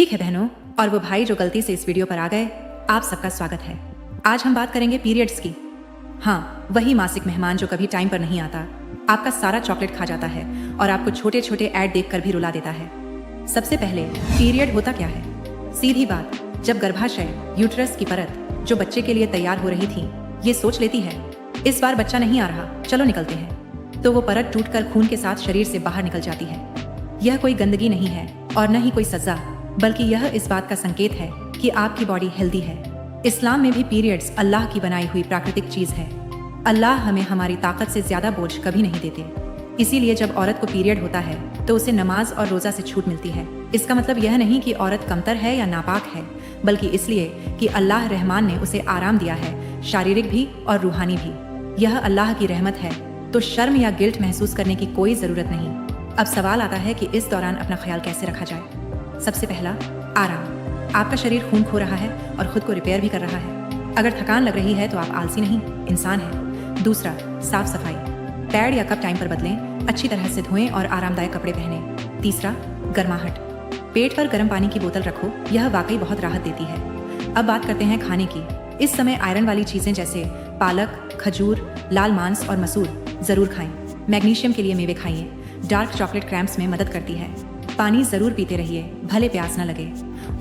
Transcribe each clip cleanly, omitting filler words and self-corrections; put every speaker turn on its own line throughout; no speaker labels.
ठीक है बहनों और वो भाई जो गलती से इस वीडियो पर आ गए, आप सबका स्वागत है। आज हम बात करेंगे पीरियड्स की। हाँ, वही मासिक मेहमान जो कभी टाइम पर नहीं आता, आपका सारा चॉकलेट खा जाता है और आपको छोटे छोटे ऐड देखकर भी रुला देता है। सबसे पहले पीरियड होता क्या है? सीधी बात, जब गर्भाशय यूट्रस की परत जो बच्चे के लिए तैयार हो रही थी, ये सोच लेती है इस बार बच्चा नहीं आ रहा, चलो निकलते हैं, तो वो परत टूटकर खून के साथ शरीर से बाहर निकल जाती है। यह कोई गंदगी नहीं है और न ही कोई सजा, बल्कि यह इस बात का संकेत है कि आपकी बॉडी हेल्दी है। इस्लाम में भी पीरियड्स अल्लाह की बनाई हुई प्राकृतिक चीज है। अल्लाह हमें हमारी ताकत से ज्यादा बोझ कभी नहीं देते। इसीलिए जब औरत को पीरियड होता है तो उसे नमाज और रोजा से छूट मिलती है। इसका मतलब यह नहीं कि औरत कमतर है या नापाक है, बल्कि इसलिए कि अल्लाह रहमान ने उसे आराम दिया है, शारीरिक भी और रूहानी भी। यह अल्लाह की रहमत है, तो शर्म या गिल्ट महसूस करने की कोई जरूरत नहीं। अब सवाल आता है कि इस दौरान अपना ख्याल कैसे रखा जाए। सबसे पहला, आराम। आपका शरीर खून खो रहा है और खुद को रिपेयर भी कर रहा है। अगर थकान लग रही है तो आप आलसी नहीं, इंसान हैं। दूसरा, साफ सफाई। पैड या कप टाइम पर बदलें, अच्छी तरह से धोएं और आरामदायक कपड़े पहनें। तीसरा, गर्माहट। पेट पर गर्म पानी की बोतल रखो, यह वाकई बहुत राहत देती है। अब बात करते हैं खाने की। इस समय आयरन वाली चीजें जैसे पालक, खजूर, लाल मांस और मसूर जरूर खाएं। मैग्नीशियम के लिए मेवे खाइए। डार्क चॉकलेट क्रैम्प्स में मदद करती है। पानी जरूर पीते रहिए, भले प्यास न लगे,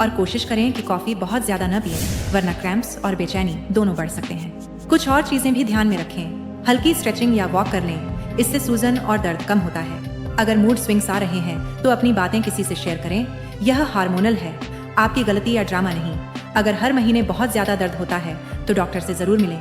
और कोशिश करें कि कॉफी बहुत ज्यादा न पिए, वरना क्रैम्प्स और बेचैनी दोनों बढ़ सकते हैं। कुछ और चीजें भी ध्यान में रखें। हल्की स्ट्रेचिंग या वॉक कर लें, इससे सूजन और दर्द कम होता है। अगर मूड स्विंग्स आ रहे हैं तो अपनी बातें किसी से शेयर करें। यह हार्मोनल है, आपकी गलती या ड्रामा नहीं। अगर हर महीने बहुत ज्यादा दर्द होता है तो डॉक्टर से जरूर मिलें।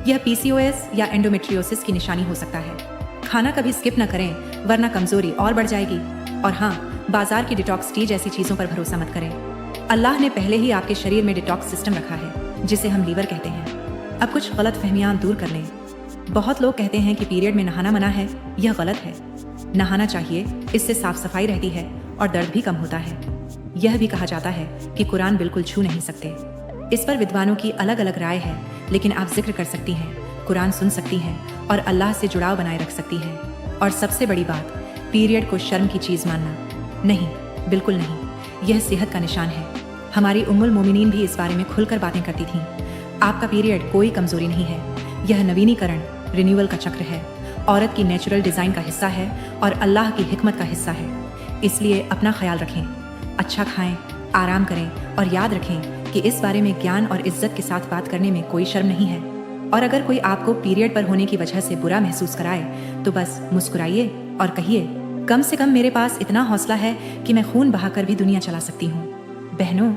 यह पीसीओएस या एंडोमेट्रियोसिस की निशानी हो सकता है। खाना कभी स्किप न करें, वरना कमजोरी और बढ़ जाएगी। और हाँ, बाजार की डिटॉक्स टी जैसी चीजों पर भरोसा मत करें। अल्लाह ने पहले ही आपके शरीर में डिटॉक्स सिस्टम रखा है, जिसे हम लीवर कहते हैं। अब कुछ गलत फहमियां दूर कर लें। बहुत लोग कहते हैं कि पीरियड में नहाना मना है, यह गलत है। नहाना चाहिए, इससे साफ सफाई रहती है और दर्द भी कम होता है। यह भी कहा जाता है कि कुरान बिल्कुल छू नहीं सकते। इस पर विद्वानों की अलग अलग राय है, लेकिन आप जिक्र कर सकती हैं, कुरान सुन सकती हैं और अल्लाह से जुड़ाव बनाए रख सकती हैं। और सबसे बड़ी बात, पीरियड को शर्म की चीज मानना नहीं, बिल्कुल नहीं। यह सेहत का निशान है। हमारी उम्मुल मोमिनीन भी इस बारे में खुलकर बातें करती थीं। आपका पीरियड कोई कमजोरी नहीं है, यह नवीनीकरण, रिन्यूअल का चक्र है। औरत की नेचुरल डिजाइन का हिस्सा है और अल्लाह की हिकमत का हिस्सा है। इसलिए अपना ख्याल रखें, अच्छा खाएं, आराम करें और याद रखें कि इस बारे में ज्ञान और इज्जत के साथ बात करने में कोई शर्म नहीं है। और अगर कोई आपको पीरियड पर होने की वजह से बुरा महसूस कराए तो बस मुस्कुराइए और कहिए, कम से कम मेरे पास इतना हौसला है कि मैं खून बहाकर भी दुनिया चला सकती हूँ। बहनों,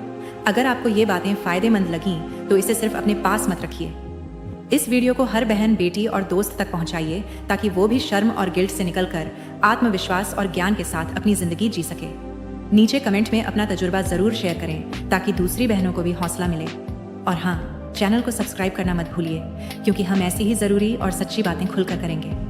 अगर आपको ये बातें फायदेमंद लगीं तो इसे सिर्फ अपने पास मत रखिए। इस वीडियो को हर बहन, बेटी और दोस्त तक पहुंचाइए, ताकि वो भी शर्म और गिल्ट से निकलकर आत्मविश्वास और ज्ञान के साथ अपनी जिंदगी जी सके। नीचे कमेंट में अपना तजुर्बा जरूर शेयर करें, ताकि दूसरी बहनों को भी हौसला मिले। और हाँ, चैनल को सब्सक्राइब करना मत भूलिए, क्योंकि हम ऐसी ही जरूरी और सच्ची बातें खुलकर करेंगे।